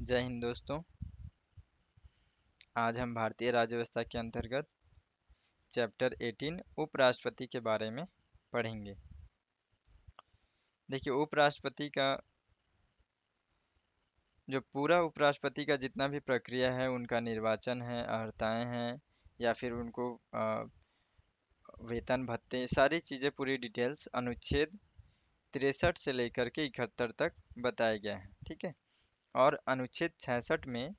जय हिंद दोस्तों। आज हम भारतीय राज्य व्यवस्था के अंतर्गत चैप्टर 18 उपराष्ट्रपति के बारे में पढ़ेंगे। देखिए, उपराष्ट्रपति का जो पूरा उपराष्ट्रपति का जितना भी प्रक्रिया है, उनका निर्वाचन है, अर्हताएं हैं या फिर उनको वेतन भत्ते, सारी चीज़ें पूरी डिटेल्स अनुच्छेद 63 से लेकर के 71 तक बताया गया है। ठीक है। और अनुच्छेद 66 में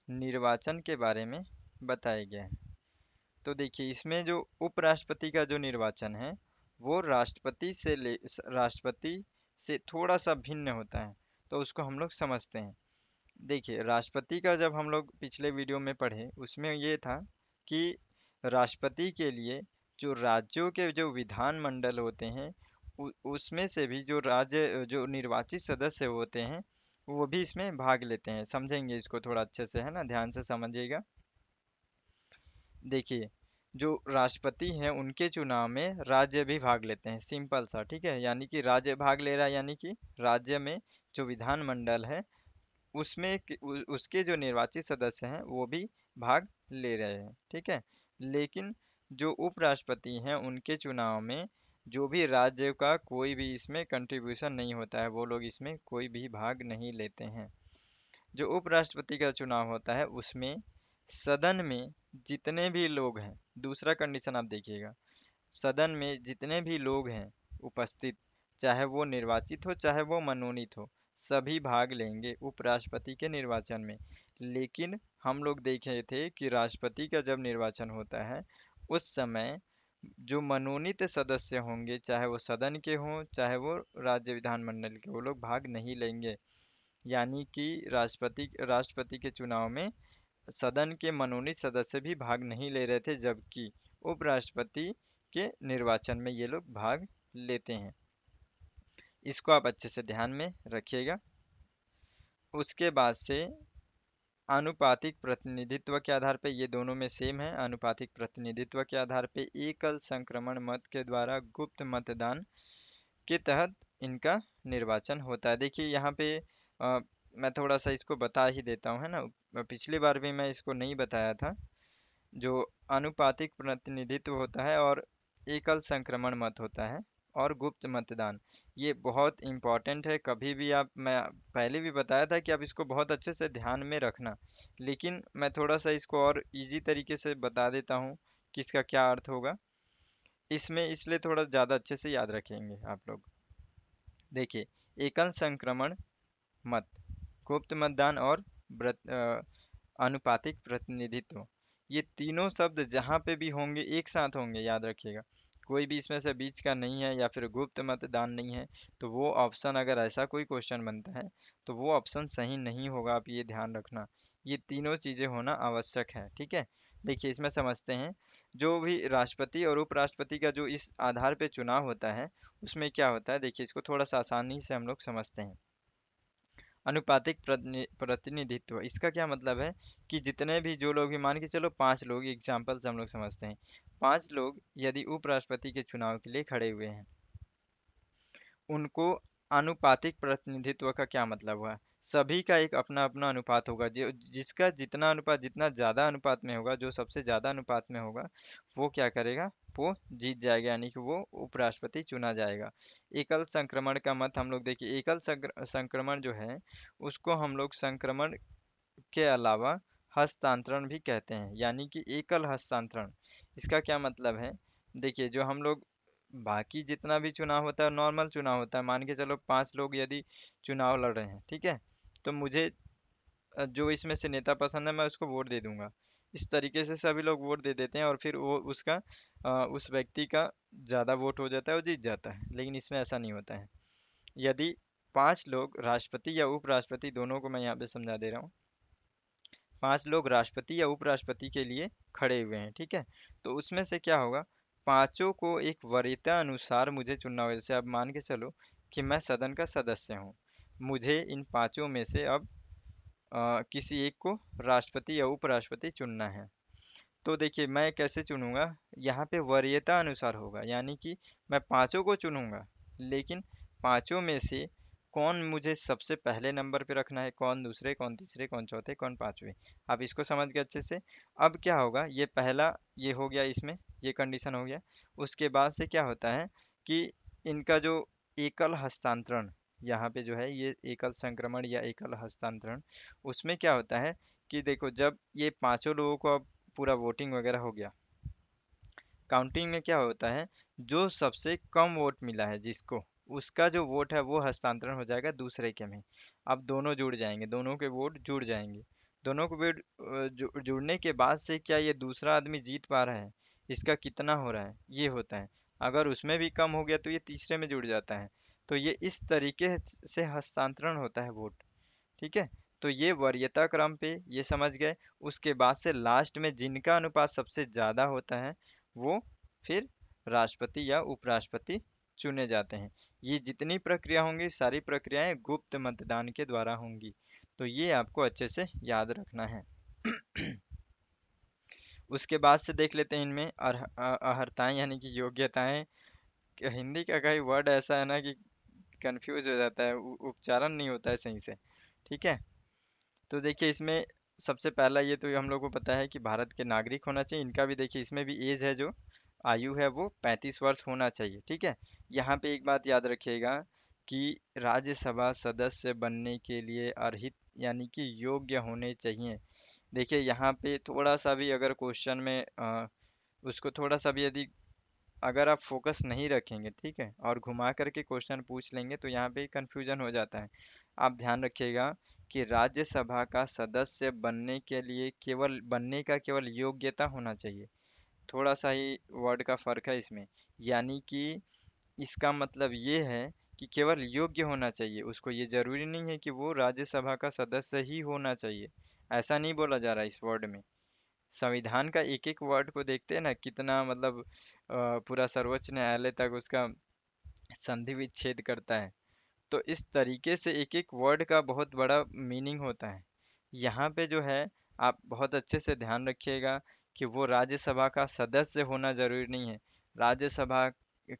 निर्वाचन के बारे में बताया गया है। तो देखिए, इसमें जो उपराष्ट्रपति का जो निर्वाचन है वो राष्ट्रपति से थोड़ा सा भिन्न होता है। तो उसको हम लोग समझते हैं। देखिए, राष्ट्रपति का जब हम लोग पिछले वीडियो में पढ़े, उसमें ये था कि राष्ट्रपति के लिए जो राज्यों के जो विधानमंडल होते हैं उसमें से भी जो निर्वाचित सदस्य होते हैं वो भी इसमें भाग लेते हैं। समझेंगे इसको थोड़ा अच्छे से, है ना, ध्यान से समझिएगा। देखिए, जो राष्ट्रपति हैं उनके चुनाव में राज्य भी भाग लेते हैं, सिंपल सा। ठीक है, यानी कि राज्य भाग ले रहा है, यानी कि राज्य में जो विधानमंडल है उसमें उसके जो निर्वाचित सदस्य हैं वो भी भाग ले रहे हैं। ठीक है। लेकिन जो उपराष्ट्रपति हैं उनके चुनाव में जो भी राज्य का कोई भी इसमें कंट्रीब्यूशन नहीं होता है, वो लोग इसमें कोई भी भाग नहीं लेते हैं। जो उपराष्ट्रपति का चुनाव होता है उसमें सदन में जितने भी लोग हैं, दूसरा कंडीशन आप देखिएगा, सदन में जितने भी लोग हैं उपस्थित, चाहे वो निर्वाचित हो चाहे वो मनोनीत हो, सभी भाग लेंगे उपराष्ट्रपति के निर्वाचन में। लेकिन हम लोग देखे थे कि राष्ट्रपति का जब निर्वाचन होता है उस समय जो मनोनीत सदस्य होंगे, चाहे वो सदन के हों चाहे वो राज्य विधानमंडल के, वो लोग भाग नहीं लेंगे। यानी कि राष्ट्रपति के चुनाव में सदन के मनोनीत सदस्य भी भाग नहीं ले रहे थे, जबकि उपराष्ट्रपति के निर्वाचन में ये लोग भाग लेते हैं। इसको आप अच्छे से ध्यान में रखिएगा। उसके बाद से आनुपातिक प्रतिनिधित्व के आधार पे, ये दोनों में सेम है, आनुपातिक प्रतिनिधित्व के आधार पे एकल संक्रमण मत के द्वारा गुप्त मतदान के तहत इनका निर्वाचन होता है। देखिए यहाँ पे मैं थोड़ा सा इसको बता ही देता हूँ, है ना। पिछली बार भी मैं इसको नहीं बताया था। जो आनुपातिक प्रतिनिधित्व होता है और एकल संक्रमण मत होता है और गुप्त मतदान, ये बहुत इम्पॉर्टेंट है। कभी भी आप, मैं पहले भी बताया था कि आप इसको बहुत अच्छे से ध्यान में रखना, लेकिन मैं थोड़ा सा इसको और इजी तरीके से बता देता हूँ कि इसका क्या अर्थ होगा इसमें, इसलिए थोड़ा ज़्यादा अच्छे से याद रखेंगे आप लोग। देखिए, एकल संक्रमण मत, गुप्त मतदान और आनुपातिक प्रतिनिधित्व, ये तीनों शब्द जहाँ पे भी होंगे एक साथ होंगे, याद रखिएगा। कोई भी इसमें से बीच का नहीं है या फिर गुप्त मतदान नहीं है, तो वो ऑप्शन, अगर ऐसा कोई क्वेश्चन बनता है तो वो ऑप्शन सही नहीं होगा। आप ये ध्यान रखना, ये तीनों चीज़ें होना आवश्यक है। ठीक है। देखिए, इसमें समझते हैं। जो भी राष्ट्रपति और उपराष्ट्रपति का जो इस आधार पे चुनाव होता है उसमें क्या होता है, देखिए इसको थोड़ा सा आसानी से हम लोग समझते हैं। अनुपातिक प्रतिनिधित्व, इसका क्या मतलब है कि जितने भी, जो लोग भी, मान के चलो 5 लोग, एग्जाम्पल से हम लोग समझते हैं, 5 लोग यदि उपराष्ट्रपति के चुनाव के लिए खड़े हुए हैं, उनको आनुपातिक प्रतिनिधित्व का क्या मतलब हुआ, सभी का एक अपना अपना अनुपात होगा। जो जिसका जितना अनुपात, जितना ज़्यादा अनुपात में होगा, जो सबसे ज़्यादा अनुपात में होगा वो क्या करेगा, वो जीत जाएगा, यानी कि वो उपराष्ट्रपति चुना जाएगा। एकल संक्रमण का मत हम लोग देखिए, एकल संक्रमण जो है उसको हम लोग संक्रमण के अलावा हस्तांतरण भी कहते हैं, यानी कि एकल हस्तांतरण। इसका क्या मतलब है, देखिए जो हम लोग बाकी जितना भी चुनाव होता है नॉर्मल चुनाव होता है, मान के चलो 5 लोग यदि चुनाव लड़ रहे हैं, ठीक है, तो मुझे जो इसमें से नेता पसंद है मैं उसको वोट दे दूंगा। इस तरीके से सभी लोग वोट दे देते हैं और फिर वो उसका उस व्यक्ति का ज़्यादा वोट हो जाता है, वो जीत जाता है। लेकिन इसमें ऐसा नहीं होता है। यदि 5 लोग, राष्ट्रपति या उपराष्ट्रपति, दोनों को मैं यहाँ पे समझा दे रहा हूँ, 5 लोग राष्ट्रपति या उपराष्ट्रपति के लिए खड़े हुए हैं, ठीक है, तो उसमें से क्या होगा, पांचों को एक वरीयता अनुसार मुझे चुनना होगा। जैसे अब मान के चलो कि मैं सदन का सदस्य हूँ, मुझे इन पांचों में से अब किसी एक को राष्ट्रपति या उपराष्ट्रपति चुनना है। तो देखिए मैं कैसे चुनूंगा, यहाँ पे वरीयता अनुसार होगा, यानी कि मैं पांचों को चुनूंगा, लेकिन पांचों में से कौन मुझे सबसे पहले नंबर पे रखना है, कौन दूसरे, कौन तीसरे, कौन चौथे, कौन पांचवे। आप इसको समझ गए अच्छे से। अब क्या होगा, ये पहला ये हो गया, इसमें ये कंडीशन हो गया। उसके बाद से क्या होता है कि इनका जो एकल हस्तांतरण, यहाँ पे जो है ये एकल संक्रमण या एकल हस्तांतरण, उसमें क्या होता है कि देखो, जब ये पांचों लोगों को अब पूरा वोटिंग वगैरह हो गया, काउंटिंग में क्या होता है, जो सबसे कम वोट मिला है जिसको, उसका जो वोट है वो हस्तांतरण हो जाएगा दूसरे के में। अब दोनों जुड़ जाएंगे, दोनों के वोट जुड़ जाएंगे। दोनों के वोट जुड़ने के बाद से क्या ये दूसरा आदमी जीत पा रहा है, इसका कितना हो रहा है, ये होता है। अगर उसमें भी कम हो गया तो ये तीसरे में जुड़ जाता है। तो ये इस तरीके से हस्तांतरण होता है वोट। ठीक है। तो ये वरीयता क्रम पे ये समझ गए। उसके बाद से लास्ट में जिनका अनुपात सबसे ज्यादा होता है वो फिर राष्ट्रपति या उपराष्ट्रपति चुने जाते हैं। ये जितनी प्रक्रिया होंगी सारी प्रक्रियाएं गुप्त मतदान के द्वारा होंगी। तो ये आपको अच्छे से याद रखना है। उसके बाद से देख लेते हैं इनमें अहर्ताएं यानी कि योग्यताएं। हिंदी का कई वर्ड ऐसा है ना कि कंफ्यूज हो जाता है, उच्चारण नहीं होता है सही से। ठीक है। तो देखिए इसमें सबसे पहला ये तो हम लोग को पता है कि भारत के नागरिक होना चाहिए। इनका भी देखिए इसमें भी एज है, जो आयु है वो 35 वर्ष होना चाहिए। ठीक है। यहाँ पे एक बात याद रखिएगा कि राज्यसभा सदस्य बनने के लिए अर्हित यानी कि योग्य होने चाहिए। देखिए यहाँ पे थोड़ा सा भी अगर क्वेश्चन में उसको थोड़ा सा भी यदि अगर आप फोकस नहीं रखेंगे, ठीक है, और घुमा करके क्वेश्चन पूछ लेंगे तो यहाँ पे कंफ्यूजन हो जाता है। आप ध्यान रखिएगा कि राज्यसभा का सदस्य बनने के लिए केवल बनने का केवल योग्यता होना चाहिए। थोड़ा सा ही वर्ड का फर्क है इसमें। यानी कि इसका मतलब ये है कि केवल योग्य होना चाहिए उसको, ये जरूरी नहीं है कि वो राज्यसभा का सदस्य ही होना चाहिए। ऐसा नहीं बोला जा रहा है इस वर्ड में। संविधान का एक एक वर्ड को देखते हैं ना, कितना मतलब पूरा सर्वोच्च न्यायालय तक उसका संधि विच्छेद करता है। तो इस तरीके से एक एक वर्ड का बहुत बड़ा मीनिंग होता है। यहाँ पे जो है आप बहुत अच्छे से ध्यान रखिएगा कि वो राज्यसभा का सदस्य होना जरूरी नहीं है, राज्यसभा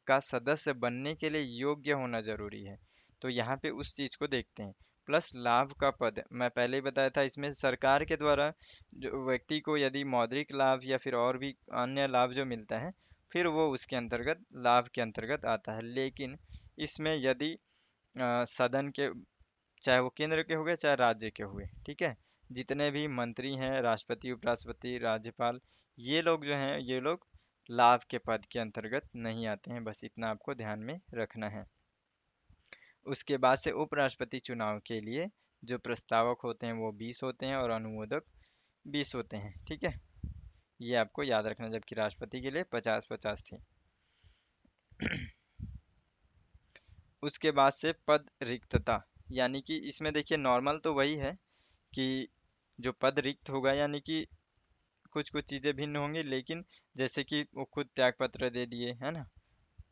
का सदस्य बनने के लिए योग्य होना जरूरी है। तो यहाँ पे उस चीज को देखते हैं। प्लस लाभ का पद, मैं पहले ही बताया था, इसमें सरकार के द्वारा जो व्यक्ति को यदि मौद्रिक लाभ या फिर और भी अन्य लाभ जो मिलता है, फिर वो उसके अंतर्गत लाभ के अंतर्गत आता है। लेकिन इसमें यदि सदन के, चाहे वो केंद्र के हुए चाहे राज्य के हुए, ठीक है, जितने भी मंत्री हैं, राष्ट्रपति, उपराष्ट्रपति, राज्यपाल, ये लोग जो हैं ये लोग लाभ के पद के अंतर्गत नहीं आते हैं। बस इतना आपको ध्यान में रखना है। उसके बाद से उपराष्ट्रपति चुनाव के लिए जो प्रस्तावक होते हैं वो 20 होते हैं और अनुमोदक 20 होते हैं। ठीक है। ये आपको याद रखना, जबकि राष्ट्रपति के लिए 50-50 थे। उसके बाद से पद रिक्तता, यानी कि इसमें देखिए नॉर्मल तो वही है कि जो पद रिक्त होगा यानी कि कुछ कुछ चीज़ें भिन्न होंगी, लेकिन जैसे कि वो खुद त्याग पत्र दे दिए, है ना,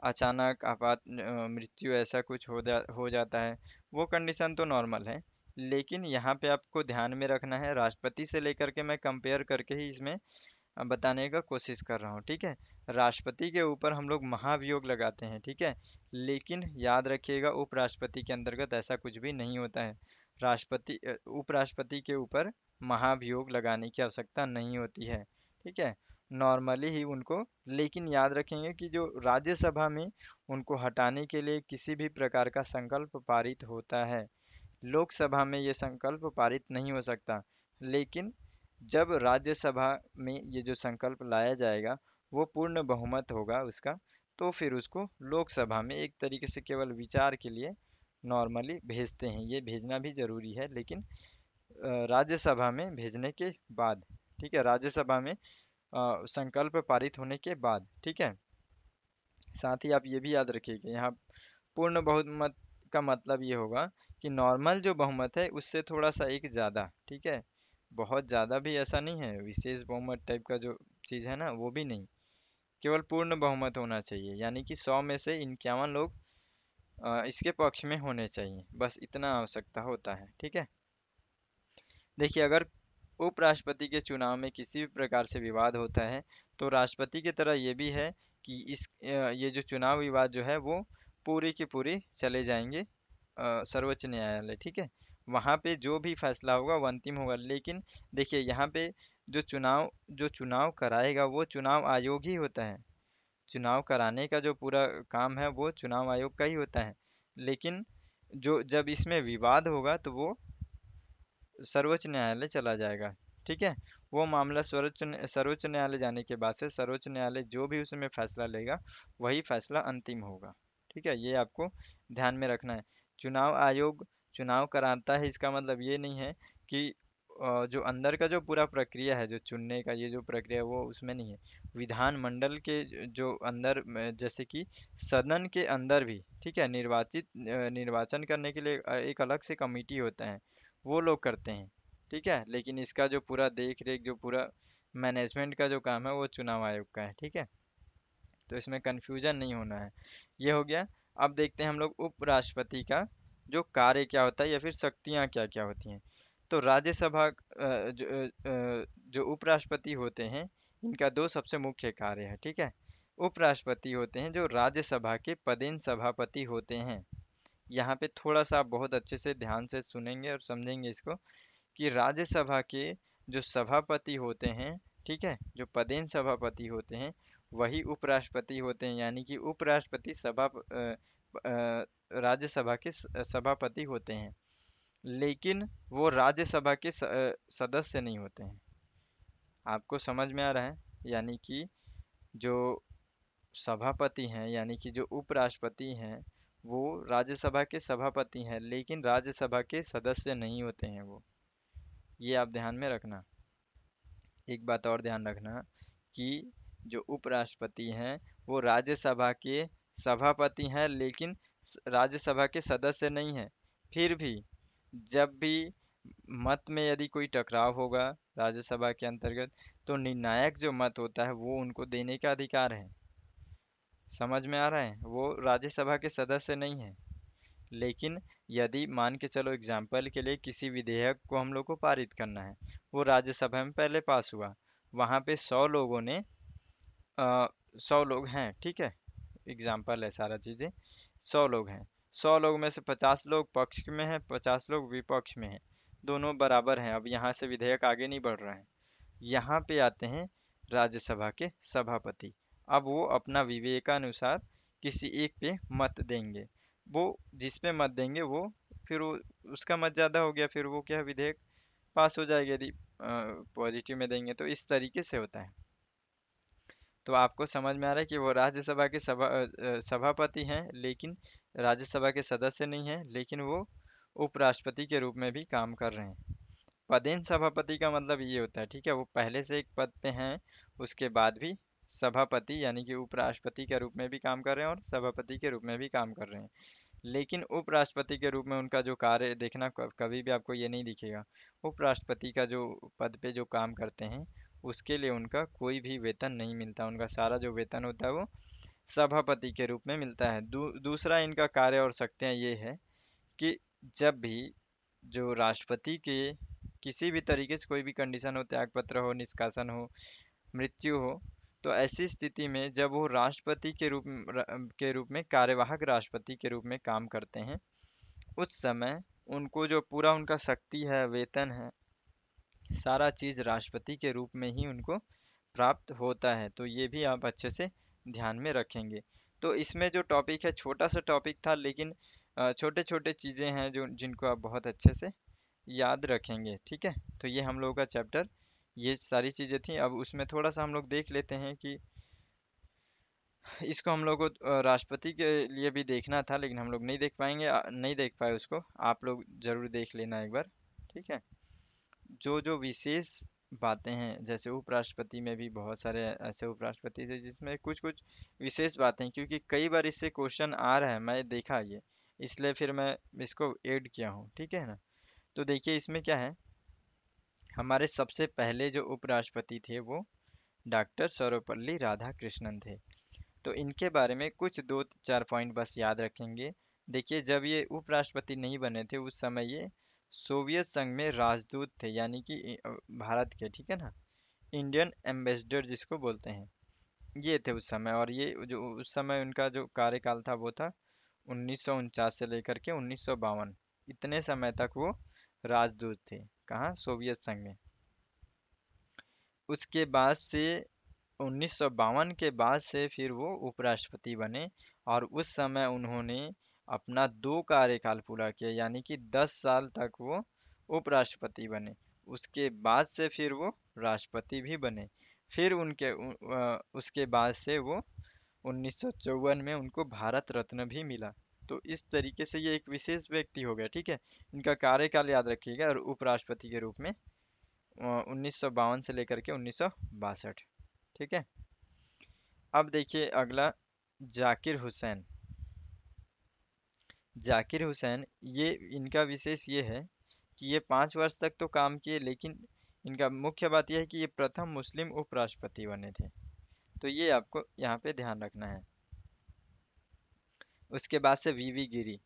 अचानक आपात मृत्यु ऐसा कुछ हो जाता है, वो कंडीशन तो नॉर्मल है। लेकिन यहाँ पे आपको ध्यान में रखना है, राष्ट्रपति से लेकर के मैं कंपेयर करके ही इसमें बताने का कोशिश कर रहा हूँ। ठीक है। राष्ट्रपति के ऊपर हम लोग महाभियोग लगाते हैं, ठीक है, लेकिन याद रखिएगा उपराष्ट्रपति के अंतर्गत ऐसा कुछ भी नहीं होता है। उपराष्ट्रपति के ऊपर महाभियोग लगाने की आवश्यकता नहीं होती है। ठीक है। नॉर्मली ही उनको, लेकिन याद रखेंगे कि जो राज्यसभा में उनको हटाने के लिए किसी भी प्रकार का संकल्प पारित होता है, लोकसभा में ये संकल्प पारित नहीं हो सकता। लेकिन जब राज्यसभा में ये जो संकल्प लाया जाएगा वो पूर्ण बहुमत होगा उसका, तो फिर उसको लोकसभा में एक तरीके से केवल विचार के लिए नॉर्मली भेजते हैं। ये भेजना भी जरूरी है, लेकिन राज्यसभा में भेजने के बाद। ठीक है। राज्यसभा में संकल्प पारित होने के बाद। ठीक है। साथ ही आप ये भी याद रखिए कि यहाँ पूर्ण बहुमत का मतलब ये होगा कि नॉर्मल जो बहुमत है उससे थोड़ा सा एक ज़्यादा। ठीक है। बहुत ज़्यादा भी ऐसा नहीं है, विशेष बहुमत टाइप का जो चीज़ है ना वो भी नहीं, केवल पूर्ण बहुमत होना चाहिए, यानी कि 100 में से 51 लोग इसके पक्ष में होने चाहिए। बस इतना आवश्यकता होता है। ठीक है। देखिए अगर उपराष्ट्रपति के चुनाव में किसी भी प्रकार से विवाद होता है तो राष्ट्रपति की तरह ये भी है कि ये जो चुनाव विवाद जो है वो पूरी की पूरी चले जाएंगे सर्वोच्च न्यायालय, ठीक है। वहाँ पे जो भी फैसला होगा वो अंतिम होगा। लेकिन देखिए यहाँ पे जो चुनाव कराएगा वो चुनाव आयोग ही होता है। चुनाव कराने का जो पूरा काम है वो चुनाव आयोग का ही होता है। लेकिन जो जब इसमें विवाद होगा तो वो सर्वोच्च न्यायालय चला जाएगा, ठीक है। वो मामला सर्वोच्च न्यायालय जाने के बाद से सर्वोच्च न्यायालय जो भी उसमें फैसला लेगा वही फैसला अंतिम होगा, ठीक है। ये आपको ध्यान में रखना है। चुनाव आयोग चुनाव कराता है, इसका मतलब ये नहीं है कि जो अंदर का जो पूरा प्रक्रिया है, जो चुनने का ये जो प्रक्रिया है वो उसमें नहीं है। विधानमंडल के जो अंदर जैसे कि सदन के अंदर भी, ठीक है, निर्वाचन करने के लिए एक अलग से कमेटी होता है, वो लोग करते हैं, ठीक है। लेकिन इसका जो पूरा देख रेख जो पूरा मैनेजमेंट का जो काम है वो चुनाव आयोग का है, ठीक है। तो इसमें कंफ्यूजन नहीं होना है। ये हो गया। अब देखते हैं हम लोग उपराष्ट्रपति का जो कार्य क्या होता है या फिर शक्तियाँ क्या क्या होती हैं। तो राज्यसभा जो उपराष्ट्रपति होते हैं इनका दो सबसे मुख्य कार्य है, ठीक है। उपराष्ट्रपति होते हैं जो राज्यसभा के पदेन सभापति होते हैं। यहाँ पे थोड़ा सा आप बहुत अच्छे से ध्यान से सुनेंगे और समझेंगे इसको, कि राज्यसभा के जो सभापति होते हैं, ठीक है, जो पदेन सभापति होते हैं वही उपराष्ट्रपति होते हैं। यानी कि उपराष्ट्रपति राज्यसभा के सभापति होते हैं, लेकिन वो राज्यसभा के सदस्य नहीं होते हैं। आपको समझ में आ रहा है? यानी कि जो सभापति हैं यानी कि जो उपराष्ट्रपति हैं वो राज्यसभा के सभापति हैं, लेकिन राज्यसभा के सदस्य नहीं होते हैं वो। ये आप ध्यान में रखना। एक बात और ध्यान रखना कि जो उपराष्ट्रपति हैं वो राज्यसभा के सभापति हैं, लेकिन राज्यसभा के सदस्य नहीं हैं। फिर भी जब भी मत में यदि कोई टकराव होगा राज्यसभा के अंतर्गत, तो निर्णायक जो मत होता है वो उनको देने का अधिकार है। समझ में आ रहा है? वो राज्यसभा के सदस्य नहीं है। लेकिन यदि मान के चलो एग्जाम्पल के लिए किसी विधेयक को हम लोग को पारित करना है, वो राज्यसभा में पहले पास हुआ, वहाँ पे 100 लोगों ने 100 लोग हैं, ठीक है, एग्जाम्पल है सारा चीज़ें। 100 लोग हैं, 100 लोग में से 50 लोग पक्ष में हैं, 50 लोग विपक्ष में हैं, दोनों बराबर हैं। अब यहाँ से विधेयक आगे नहीं बढ़ रहा है। यहाँ पे आते हैं राज्यसभा के सभापति। अब वो अपना विवेकानुसार किसी एक पे मत देंगे। वो जिस पे मत देंगे वो फिर वो उसका मत ज़्यादा हो गया, फिर वो क्या विधेयक पास हो जाएगा यदि पॉजिटिव में देंगे। तो इस तरीके से होता है। तो आपको समझ में आ रहा है कि वो राज्यसभा के सभापति हैं, लेकिन राज्यसभा के सदस्य नहीं हैं, लेकिन वो उपराष्ट्रपति के रूप में भी काम कर रहे हैं। पदेन सभापति का मतलब ये होता है, ठीक है, वो पहले से एक पद पे हैं, उसके बाद भी सभापति यानी कि उपराष्ट्रपति के रूप में भी काम कर रहे हैं और सभापति के रूप में भी काम कर रहे हैं। लेकिन उपराष्ट्रपति के रूप में उनका जो कार्य देखना कभी भी आपको ये नहीं दिखेगा। उपराष्ट्रपति का जो पद पे जो काम करते हैं उसके लिए उनका कोई भी वेतन नहीं मिलता। उनका सारा जो वेतन होता है वो सभापति के रूप में मिलता है। दूसरा इनका कार्य और शक्तियाँ ये है कि जब भी जो राष्ट्रपति के किसी भी तरीके से कोई भी कंडीशन हो, त्यागपत्र हो, निष्कासन हो, मृत्यु हो, तो ऐसी स्थिति में जब वो राष्ट्रपति के रूप में कार्यवाहक राष्ट्रपति के रूप में काम करते हैं, उस समय उनको जो पूरा उनका शक्ति है, वेतन है, सारा चीज़ राष्ट्रपति के रूप में ही उनको प्राप्त होता है। तो ये भी आप अच्छे से ध्यान में रखेंगे। तो इसमें जो टॉपिक है छोटा सा टॉपिक था, लेकिन छोटे छोटे चीज़ें हैं जो जिनको आप बहुत अच्छे से याद रखेंगे, ठीक है। तो ये हम लोगों का चैप्टर, ये सारी चीज़ें थी। अब उसमें थोड़ा सा हम लोग देख लेते हैं कि इसको हम लोग को राष्ट्रपति के लिए भी देखना था, लेकिन हम लोग नहीं देख पाएंगे, नहीं देख पाए उसको। आप लोग ज़रूर देख लेना एक बार, ठीक है। जो जो विशेष बातें हैं, जैसे उपराष्ट्रपति में भी बहुत सारे ऐसे उपराष्ट्रपति थे जिसमें कुछ कुछ विशेष बातें, क्योंकि कई बार इससे क्वेश्चन आ रहा है, मैं देखा ये, इसलिए फिर मैं इसको ऐड किया हूँ, ठीक है ना। तो देखिए इसमें क्या है, हमारे सबसे पहले जो उपराष्ट्रपति थे वो डॉक्टर सर्वपल्ली राधाकृष्णन थे। तो इनके बारे में कुछ दो चार पॉइंट बस याद रखेंगे। देखिए जब ये उपराष्ट्रपति नहीं बने थे उस समय ये सोवियत संघ में राजदूत थे, यानी कि भारत के, ठीक है ना, इंडियन एम्बेसडर जिसको बोलते हैं, ये थे उस समय। और ये जो उस समय उनका जो कार्यकाल था वो था 1949 से लेकर के 1952, इतने समय तक वो राजदूत थे। कहाँ? सोवियत संघ में। उसके बाद से 1952 के बाद से फिर वो उपराष्ट्रपति बने, और उस समय उन्होंने अपना 2 कार्यकाल पूरा किया, यानी कि 10 साल तक वो उपराष्ट्रपति बने। उसके बाद से फिर वो राष्ट्रपति भी बने। फिर उसके बाद से वो 1954 में उनको भारत रत्न भी मिला। तो इस तरीके से ये एक विशेष व्यक्ति हो गया, ठीक है। इनका कार्यकाल याद रखिएगा, और उपराष्ट्रपति के रूप में 1952 से लेकर के 1962, ठीक है। अब देखिए अगला, जाकिर हुसैन। जाकिर हुसैन, ये इनका विशेष ये है कि ये 5 वर्ष तक तो काम किए, लेकिन इनका मुख्य बात यह है कि ये प्रथम मुस्लिम उपराष्ट्रपति बने थे। तो ये आपको यहाँ पे ध्यान रखना है। उसके बाद से वीवी गिरी।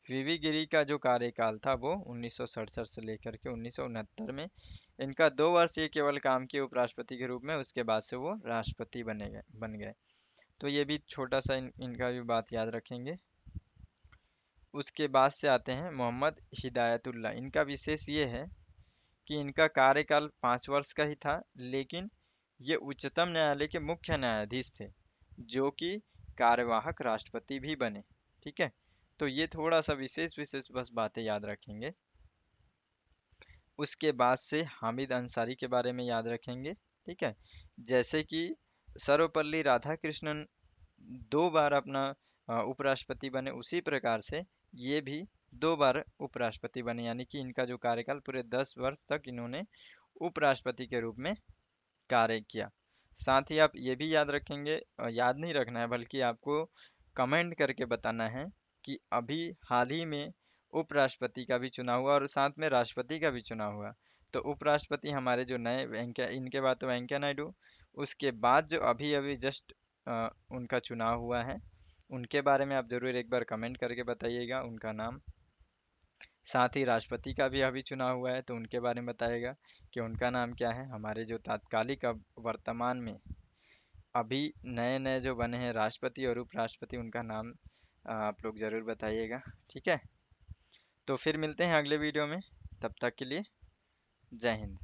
वीवी गिरी का जो कार्यकाल था वो 1967 से लेकर के 1969 में। इनका 2 वर्ष ये केवल काम किए उपराष्ट्रपति के रूप में, उसके बाद से वो राष्ट्रपति बन गए। तो ये भी छोटा सा इनका भी बात याद रखेंगे। उसके बाद से आते हैं मोहम्मद हिदायतुल्लाह। इनका विशेष ये है कि इनका कार्यकाल 5 वर्ष का ही था, लेकिन ये उच्चतम न्यायालय के मुख्य न्यायाधीश थे, जो कि कार्यवाहक राष्ट्रपति भी बने, ठीक है। तो ये थोड़ा सा विशेष विशेष बस बातें याद रखेंगे। उसके बाद से हामिद अंसारी के बारे में याद रखेंगे, ठीक है। जैसे कि सर्वपल्ली राधाकृष्णन 2 बार अपना उपराष्ट्रपति बने, उसी प्रकार से ये भी 2 बार उपराष्ट्रपति बने, यानी कि इनका जो कार्यकाल पूरे 10 वर्ष तक इन्होंने उपराष्ट्रपति के रूप में कार्य किया। साथ ही आप ये भी याद रखेंगे, याद नहीं रखना है बल्कि आपको कमेंट करके बताना है कि अभी हाल ही में उपराष्ट्रपति का भी चुनाव हुआ और साथ में राष्ट्रपति का भी चुनाव हुआ। तो उपराष्ट्रपति हमारे जो नए वेंकैया, इनके बाद तो वेंकैया नायडू, उसके बाद जो अभी अभी जस्ट उनका चुनाव हुआ है, उनके बारे में आप ज़रूर एक बार कमेंट करके बताइएगा उनका नाम। साथ ही राष्ट्रपति का भी अभी चुनाव हुआ है, तो उनके बारे में बताइएगा कि उनका नाम क्या है। हमारे जो तात्कालिक अब वर्तमान में अभी नए नए जो बने हैं राष्ट्रपति और उपराष्ट्रपति, उनका नाम आप लोग ज़रूर बताइएगा, ठीक है। तो फिर मिलते हैं अगले वीडियो में, तब तक के लिए जय हिंद।